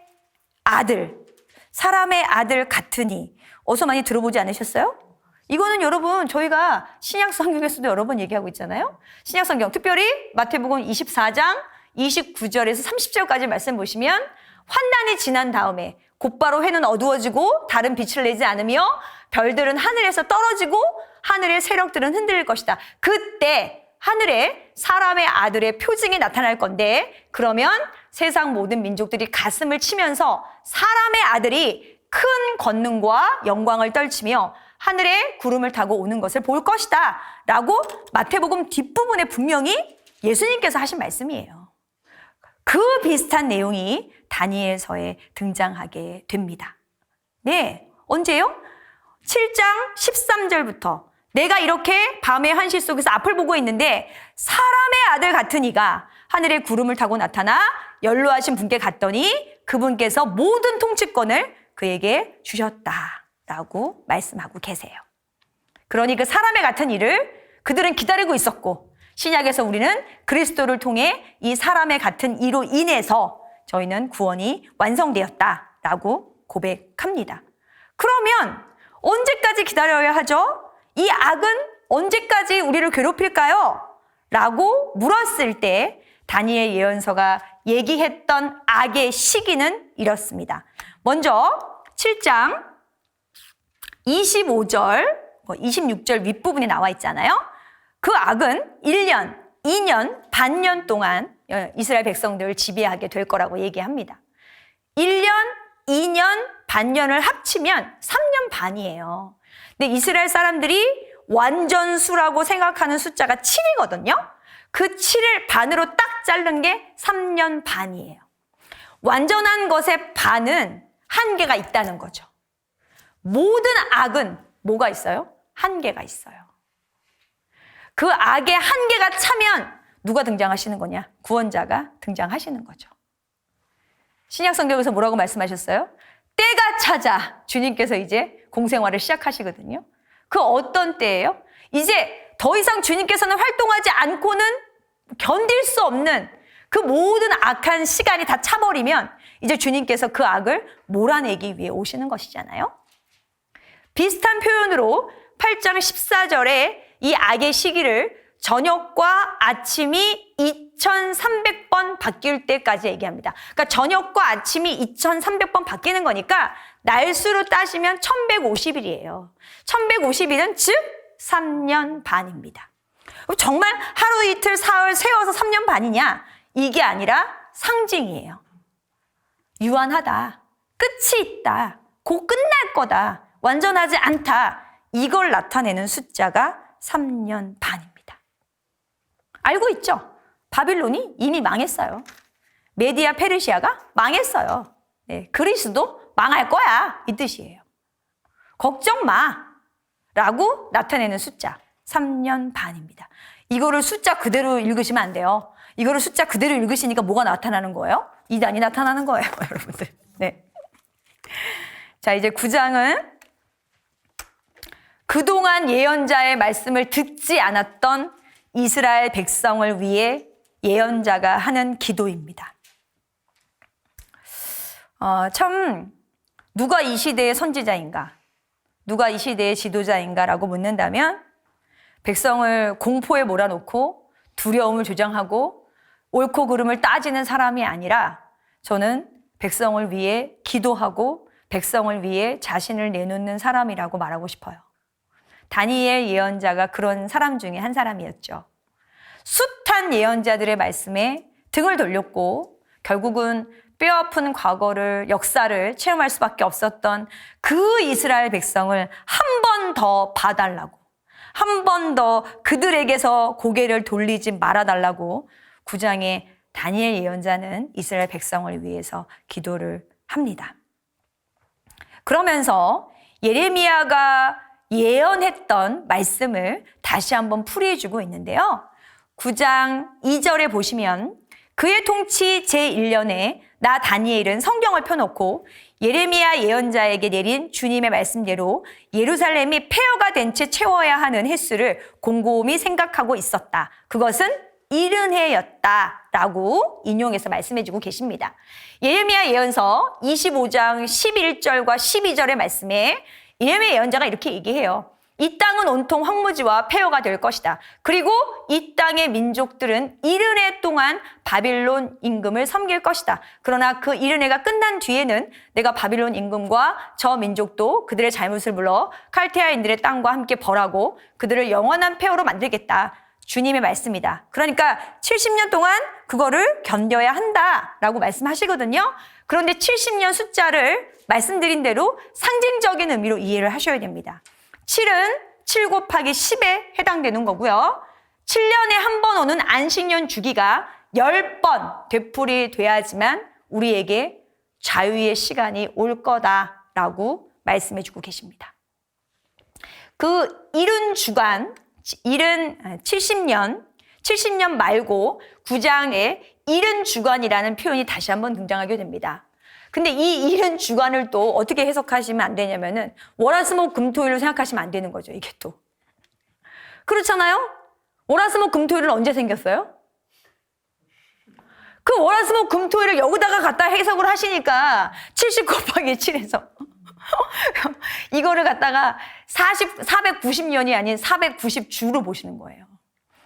아들 같으니 어서 많이 들어보지 않으셨어요? 이거는 여러분 저희가 신약성경에서도 여러 번 얘기하고 있잖아요. 신약성경 특별히 마태복음 24장 29절에서 30절까지 말씀 보시면 환난이 지난 다음에 곧바로 해는 어두워지고 다른 빛을 내지 않으며 별들은 하늘에서 떨어지고 하늘의 세력들은 흔들릴 것이다. 그때 하늘에 사람의 아들의 표징이 나타날 건데 그러면 세상 모든 민족들이 가슴을 치면서 사람의 아들이 큰 권능과 영광을 떨치며 하늘에 구름을 타고 오는 것을 볼 것이다 라고 마태복음 뒷부분에 분명히 예수님께서 하신 말씀이에요. 그 비슷한 내용이 다니엘서에 등장하게 됩니다. 네, 언제요? 7장 13절부터 내가 이렇게 밤의 환시 속에서 앞을 보고 있는데 사람의 아들 같은 이가 하늘에 구름을 타고 나타나 연로하신 분께 갔더니 그분께서 모든 통치권을 그에게 주셨다라고 말씀하고 계세요. 그러니 그 사람의 같은 이를 그들은 기다리고 있었고 신약에서 우리는 그리스도를 통해 이 사람의 같은 이로 인해서 저희는 구원이 완성되었다라고 고백합니다. 그러면 언제까지 기다려야 하죠? 이 악은 언제까지 우리를 괴롭힐까요? 라고 물었을 때 다니엘 예언서가 얘기했던 악의 시기는 이렇습니다. 먼저 7장 25절 26절 윗부분에 나와 있잖아요. 그 악은 1년, 2년, 반년 동안 이스라엘 백성들을 지배하게 될 거라고 얘기합니다. 1년, 2년, 반년을 합치면 3년 반이에요. 근데 이스라엘 사람들이 완전수라고 생각하는 숫자가 7이거든요. 그 7을 반으로 딱 자른 게 3년 반이에요. 완전한 것의 반은 한계가 있다는 거죠. 모든 악은 뭐가 있어요? 한계가 있어요. 그 악의 한계가 차면 누가 등장하시는 거냐? 구원자가 등장하시는 거죠. 신약 성경에서 뭐라고 말씀하셨어요? 때가 찾아 주님께서 이제 공생활을 시작하시거든요. 그 어떤 때예요? 이제 더 이상 주님께서는 활동하지 않고는 견딜 수 없는 그 모든 악한 시간이 다 차버리면 이제 주님께서 그 악을 몰아내기 위해 오시는 것이잖아요. 비슷한 표현으로 8장 14절에 이 악의 시기를 저녁과 아침이 2300번 바뀔 때까지 얘기합니다. 그러니까 저녁과 아침이 2300번 바뀌는 거니까 날수로 따지면 1150일이에요. 1150일은 즉 3년 반입니다. 정말 하루 이틀 사흘 세워서 3년 반이냐? 이게 아니라 상징이에요. 유한하다. 끝이 있다. 곧 끝날 거다. 완전하지 않다. 이걸 나타내는 숫자가 3년 반입니다. 알고 있죠? 바빌론이 이미 망했어요. 메디아 페르시아가 망했어요. 네, 그리스도 망할 거야. 이 뜻이에요. 걱정 마. 라고 나타내는 숫자 3년 반입니다. 이거를 숫자 그대로 읽으시면 안 돼요. 이거를 숫자 그대로 읽으시니까 뭐가 나타나는 거예요? 이단이 나타나는 거예요, 여러분들. 네. 자, 이제 9장은 그동안 예언자의 말씀을 듣지 않았던 이스라엘 백성을 위해 예언자가 하는 기도입니다. 참 누가 이 시대의 선지자인가? 누가 이 시대의 지도자인가라고 묻는다면 백성을 공포에 몰아놓고 두려움을 조장하고 옳고 그름을 따지는 사람이 아니라 저는 백성을 위해 기도하고 백성을 위해 자신을 내놓는 사람이라고 말하고 싶어요. 다니엘 예언자가 그런 사람 중에 한 사람이었죠. 숱한 예언자들의 말씀에 등을 돌렸고 결국은 뼈아픈 과거를, 역사를 체험할 수밖에 없었던 그 이스라엘 백성을 한 번 더 봐달라고, 한 번 더 그들에게서 고개를 돌리지 말아달라고 9장의 다니엘 예언자는 이스라엘 백성을 위해서 기도를 합니다. 그러면서 예레미야가 예언했던 말씀을 다시 한번 풀이해주고 있는데요. 9장 2절에 보시면 그의 통치 제1년에 나 다니엘은 성경을 펴놓고 예레미야 예언자에게 내린 주님의 말씀대로 예루살렘이 폐허가 된 채 채워야 하는 횟수를 곰곰이 생각하고 있었다. 그것은 70해였다라고 인용해서 말씀해주고 계십니다. 예레미야 예언서 25장 11절과 12절의 말씀에 예레미야 예언자가 이렇게 얘기해요. 이 땅은 온통 황무지와 폐허가 될 것이다. 그리고 이 땅의 민족들은 70해 동안 바빌론 임금을 섬길 것이다. 그러나 그 70해가 끝난 뒤에는 내가 바빌론 임금과 저 민족도 그들의 잘못을 물어 칼테아인들의 땅과 함께 벌하고 그들을 영원한 폐허로 만들겠다. 주님의 말씀이다. 그러니까 70년 동안 그거를 견뎌야 한다라고 말씀하시거든요. 그런데 70년 숫자를 말씀드린 대로 상징적인 의미로 이해를 하셔야 됩니다. 7은 7 곱하기 10에 해당되는 거고요. 7년에 한 번 오는 안식년 주기가 10번 되풀이돼야지만 우리에게 자유의 시간이 올 거다라고 말씀해 주고 계십니다. 그 70주간, 70년 말고 9장에 70주간이라는 표현이 다시 한번 등장하게 됩니다. 근데 이 70주간을 또 어떻게 해석하시면 안 되냐면은 월화수목금토일로 생각하시면 안 되는 거죠, 이게 또. 그렇잖아요? 월화수목금토일은 언제 생겼어요? 그 월화수목금토일을 여기다가 갖다 해석을 하시니까 70 곱하기 7에서 이거를 갖다가 490년이 아닌 490주로 보시는 거예요.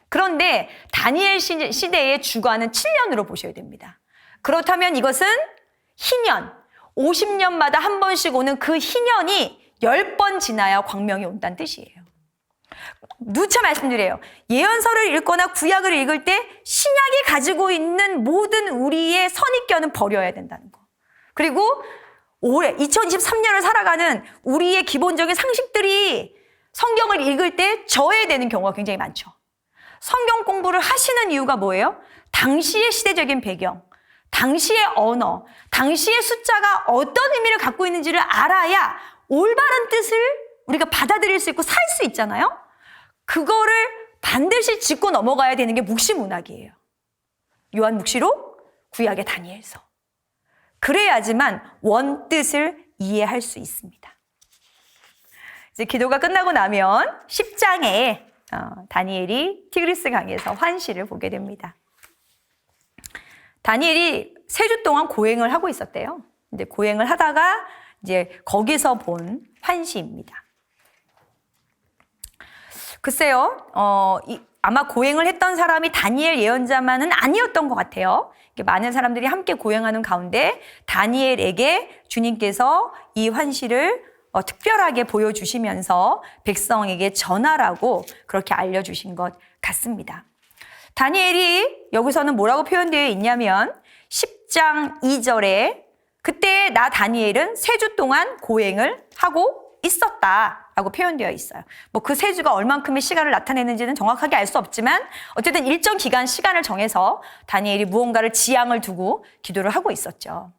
그런데 다니엘 시대의 주간은 7년으로 보셔야 됩니다. 그렇다면 이것은 희년, 50년마다 한 번씩 오는 그 희년이 10번 지나야 광명이 온다는 뜻이에요. 누차 말씀드려요. 예언서를 읽거나 구약을 읽을 때 신약이 가지고 있는 모든 우리의 선입견은 버려야 된다는 거. 그리고 올해 2023년을 살아가는 우리의 기본적인 상식들이 성경을 읽을 때 저해되는 경우가 굉장히 많죠. 성경 공부를 하시는 이유가 뭐예요? 당시의 시대적인 배경, 당시의 언어, 당시의 숫자가 어떤 의미를 갖고 있는지를 알아야 올바른 뜻을 우리가 받아들일 수 있고 살 수 있잖아요. 그거를 반드시 짚고 넘어가야 되는 게 묵시문학이에요. 요한 묵시록, 구약의 다니엘서. 그래야지만 원뜻을 이해할 수 있습니다. 이제 기도가 끝나고 나면 10장에 다니엘이 티그리스 강에서 환시를 보게 됩니다. 다니엘이 3주 동안 고행을 하고 있었대요. 근데 고행을 하다가 이제 거기서 본 환시입니다. 글쎄요, 아마 고행을 했던 사람이 다니엘 예언자만은 아니었던 것 같아요. 많은 사람들이 함께 고행하는 가운데 다니엘에게 주님께서 이 환시를 특별하게 보여주시면서 백성에게 전하라고 그렇게 알려주신 것 같습니다. 다니엘이 여기서는 뭐라고 표현되어 있냐면 10장 2절에 그때 나 다니엘은 3주 동안 고행을 하고 있었다라고 표현되어 있어요. 뭐 그 3주가 얼만큼의 시간을 나타내는지는 정확하게 알 수 없지만 어쨌든 일정 기간 시간을 정해서 다니엘이 무언가를 지향을 두고 기도를 하고 있었죠.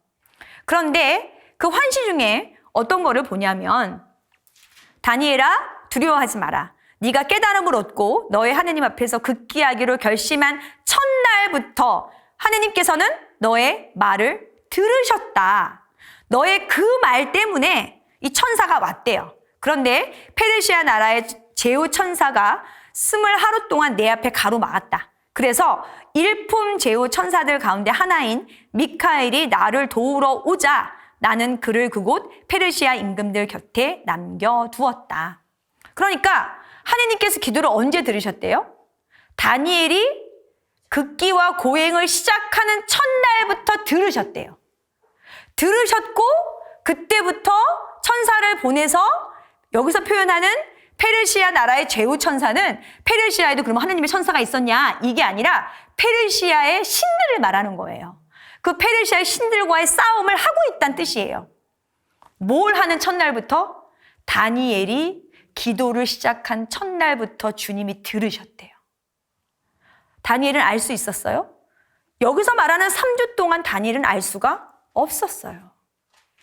그런데 그 환시 중에 어떤 거를 보냐면 다니엘아 두려워하지 마라. 네가 깨달음을 얻고 너의 하느님 앞에서 극기하기로 결심한 첫날부터 하느님께서는 너의 말을 들으셨다. 너의 그 말 때문에 이 천사가 왔대요. 그런데 페르시아 나라의 제후 천사가 20하루 동안 내 앞에 가로막았다. 그래서 일품 제후 천사들 가운데 하나인 미카엘이 나를 도우러 오자 나는 그를 그곳 페르시아 임금들 곁에 남겨두었다. 그러니까 하느님께서 기도를 언제 들으셨대요? 다니엘이 극기와 고행을 시작하는 첫날부터 들으셨대요. 들으셨고 그때부터 천사를 보내서 여기서 표현하는 페르시아 나라의 제후 천사는 페르시아에도 그러면 하느님의 천사가 있었냐? 이게 아니라 페르시아의 신들을 말하는 거예요. 그 페르시아의 신들과의 싸움을 하고 있다는 뜻이에요. 뭘 하는 첫날부터? 다니엘이 기도를 시작한 첫날부터 주님이 들으셨대요. 다니엘은 알 수 있었어요? 여기서 말하는 3주 동안 다니엘은 알 수가 없었어요.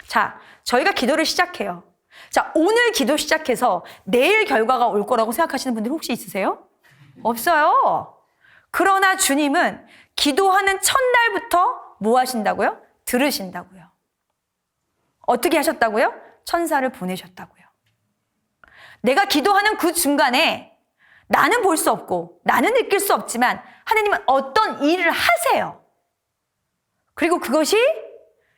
자, 저희가 기도를 시작해요. 자, 오늘 기도 시작해서 내일 결과가 올 거라고 생각하시는 분들 혹시 있으세요? 없어요. 그러나 주님은 기도하는 첫날부터 뭐 하신다고요? 들으신다고요. 어떻게 하셨다고요? 천사를 보내셨다고요. 내가 기도하는 그 중간에 나는 볼 수 없고 나는 느낄 수 없지만 하느님은 어떤 일을 하세요. 그리고 그것이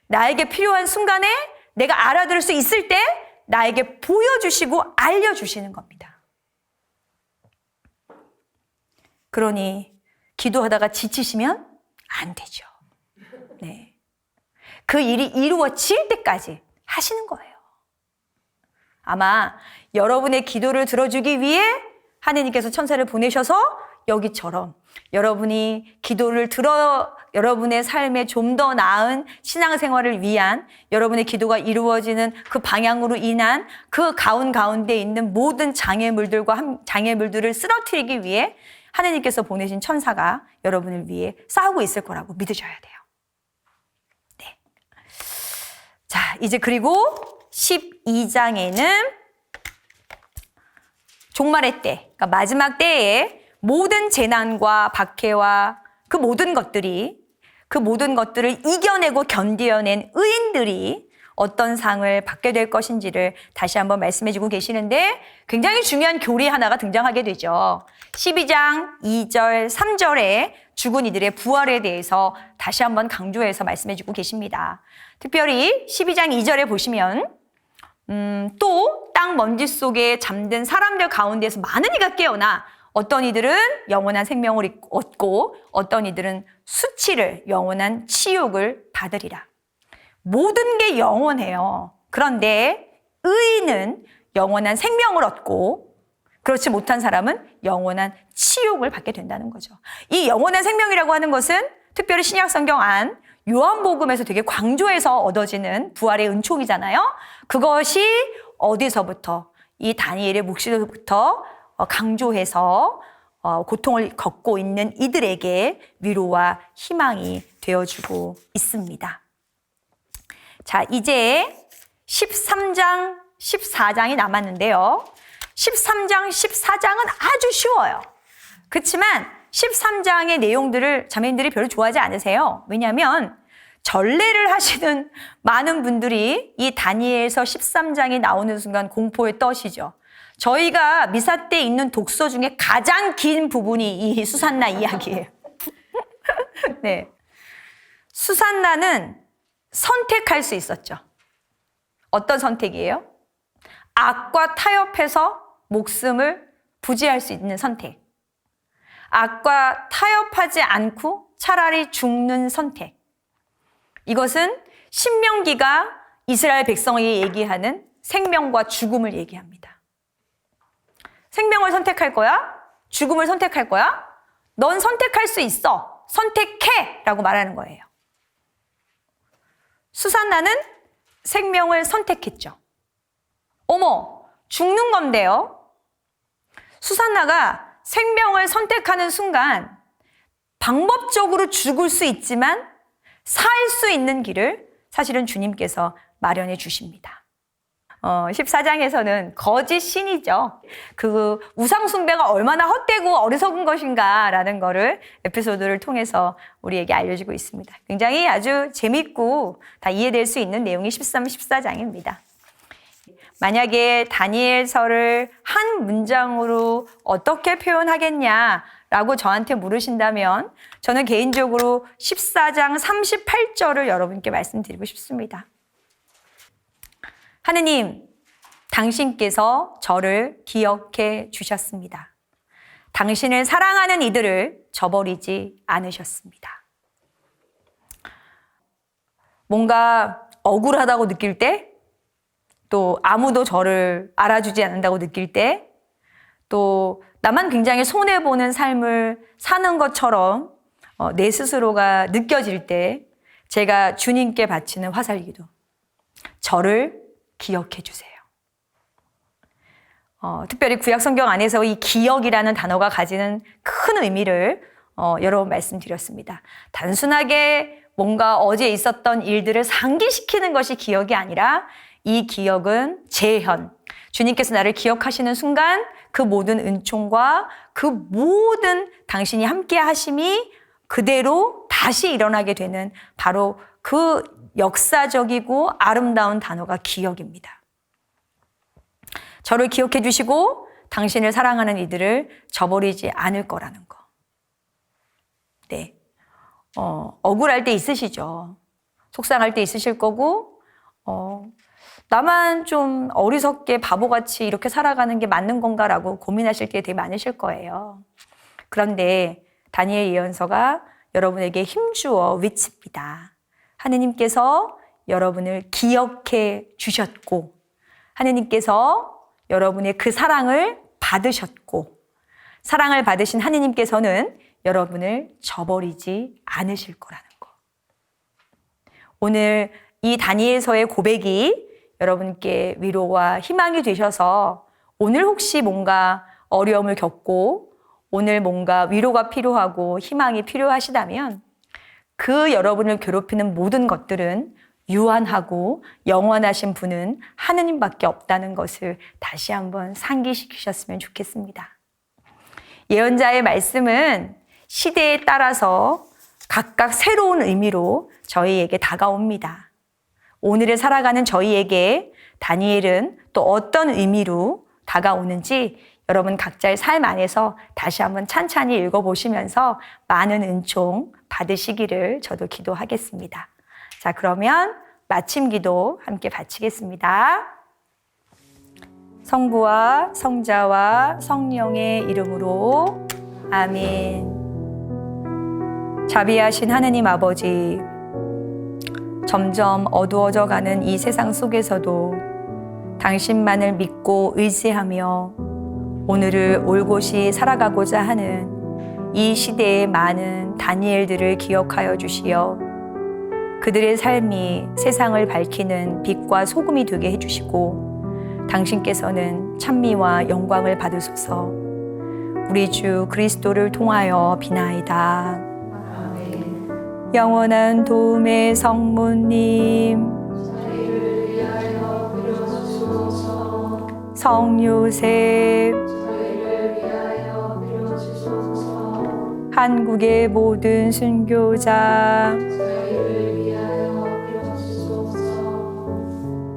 나에게 필요한 순간에 내가 알아들을 수 있을 때 나에게 보여주시고 알려주시는 겁니다. 그러니 기도하다가 지치시면 안 되죠. 네. 그 일이 이루어질 때까지 하시는 거예요. 아마 여러분의 기도를 들어주기 위해 하느님께서 천사를 보내셔서 여기처럼 여러분이 기도를 들어 여러분의 삶에 좀 더 나은 신앙생활을 위한 여러분의 기도가 이루어지는 그 방향으로 인한 그 가운데 있는 모든 장애물들을 쓰러뜨리기 위해 하느님께서 보내신 천사가 여러분을 위해 싸우고 있을 거라고 믿으셔야 돼요. 네. 자, 이제 그리고 12장에는 종말의 때, 그러니까 마지막 때에 모든 재난과 박해와 그 모든 것들을 이겨내고 견뎌낸 의인들이 어떤 상을 받게 될 것인지를 다시 한번 말씀해주고 계시는데 굉장히 중요한 교리 하나가 등장하게 되죠. 12장 2절, 3절에 죽은 이들의 부활에 대해서 다시 한번 강조해서 말씀해주고 계십니다. 특별히 12장 2절에 보시면 또 땅 먼지 속에 잠든 사람들 가운데서 많은 이가 깨어나 어떤 이들은 영원한 생명을 얻고 어떤 이들은 수치를 영원한 치욕을 받으리라. 모든 게 영원해요. 그런데 의인은 영원한 생명을 얻고 그렇지 못한 사람은 영원한 치욕을 받게 된다는 거죠. 이 영원한 생명이라고 하는 것은 특별히 신약 성경 안 요한복음에서 되게 강조해서 얻어지는 부활의 은총이잖아요. 그것이 어디서부터? 이 다니엘의 묵시로부터 강조해서 고통을 겪고 있는 이들에게 위로와 희망이 되어주고 있습니다. 자, 이제 13장, 14장이 남았는데요. 13장, 14장은 아주 쉬워요. 그렇지만 13장의 내용들을 자매님들이 별로 좋아하지 않으세요. 왜냐하면 전례를 하시는 많은 분들이 이 다니엘서 13장이 나오는 순간 공포에 떠시죠. 저희가 미사 때 읽는 독서 중에 가장 긴 부분이 이 수산나 이야기예요. 네. 수산나는 선택할 수 있었죠. 어떤 선택이에요? 악과 타협해서 목숨을 부지할 수 있는 선택. 악과 타협하지 않고 차라리 죽는 선택. 이것은 신명기가 이스라엘 백성에게 얘기하는 생명과 죽음을 얘기합니다. 생명을 선택할 거야? 죽음을 선택할 거야? 넌 선택할 수 있어. 선택해! 라고 말하는 거예요. 수산나는 생명을 선택했죠. 어머, 죽는 건데요. 수산나가 생명을 선택하는 순간 방법적으로 죽을 수 있지만 살 수 있는 길을 사실은 주님께서 마련해 주십니다. 14장에서는 거짓 신이죠. 그 우상 숭배가 얼마나 헛되고 어리석은 것인가라는 거를 에피소드를 통해서 우리에게 알려주고 있습니다. 굉장히 아주 재밌고 다 이해될 수 있는 내용이 13, 14장입니다. 만약에 다니엘서를 한 문장으로 어떻게 표현하겠냐라고 저한테 물으신다면 저는 개인적으로 14장 38절을 여러분께 말씀드리고 싶습니다. 하느님, 당신께서 저를 기억해 주셨습니다. 당신을 사랑하는 이들을 저버리지 않으셨습니다. 뭔가 억울하다고 느낄 때, 또 아무도 저를 알아주지 않는다고 느낄 때, 또 나만 굉장히 손해보는 삶을 사는 것처럼 내 스스로가 느껴질 때 제가 주님께 바치는 화살기도, 저를 기억해 주세요. 특별히 구약성경 안에서 이 기억이라는 단어가 가지는 큰 의미를 여러 번 말씀드렸습니다. 단순하게 뭔가 어제 있었던 일들을 상기시키는 것이 기억이 아니라 이 기억은 재현, 주님께서 나를 기억하시는 순간 그 모든 은총과 그 모든 당신이 함께 하심이 그대로 다시 일어나게 되는 바로 그 역사적이고 아름다운 단어가 기억입니다. 저를 기억해 주시고 당신을 사랑하는 이들을 저버리지 않을 거라는 거. 네. 억울할 때 있으시죠. 속상할 때 있으실 거고, 나만 좀 어리석게 바보같이 이렇게 살아가는 게 맞는 건가라고 고민하실 게 되게 많으실 거예요. 그런데 다니엘 예언서가 여러분에게 힘주어 외칩니다. 하느님께서 여러분을 기억해 주셨고, 하느님께서 여러분의 그 사랑을 받으셨고, 사랑을 받으신 하느님께서는 여러분을 저버리지 않으실 거라는 거. 오늘 이 다니엘서의 고백이 여러분께 위로와 희망이 되셔서 오늘 혹시 뭔가 어려움을 겪고 오늘 뭔가 위로가 필요하고 희망이 필요하시다면 그 여러분을 괴롭히는 모든 것들은 유한하고 영원하신 분은 하느님밖에 없다는 것을 다시 한번 상기시키셨으면 좋겠습니다. 예언자의 말씀은 시대에 따라서 각각 새로운 의미로 저희에게 다가옵니다. 오늘을 살아가는 저희에게 다니엘은 또 어떤 의미로 다가오는지 여러분 각자의 삶 안에서 다시 한번 찬찬히 읽어보시면서 많은 은총 받으시기를 저도 기도하겠습니다. 자, 그러면 마침 기도 함께 바치겠습니다. 성부와 성자와 성령의 이름으로 아멘. 자비하신 하느님 아버지, 점점 어두워져 가는 이 세상 속에서도 당신만을 믿고 의지하며 오늘을 올곧이 살아가고자 하는 이 시대의 많은 다니엘들을 기억하여 주시어 그들의 삶이 세상을 밝히는 빛과 소금이 되게 해주시고 당신께서는 찬미와 영광을 받으소서. 우리 주 그리스도를 통하여 비나이다. 아멘. 영원한 도움의 성모님, 성요셉, 한국의 모든 순교자,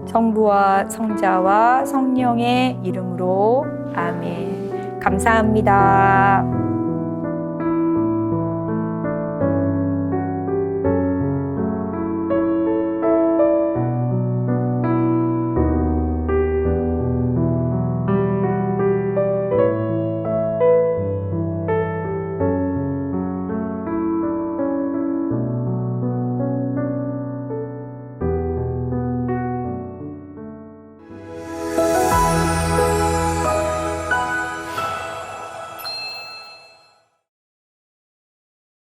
성부와 성자와 성령의 이름으로 아멘. 감사합니다.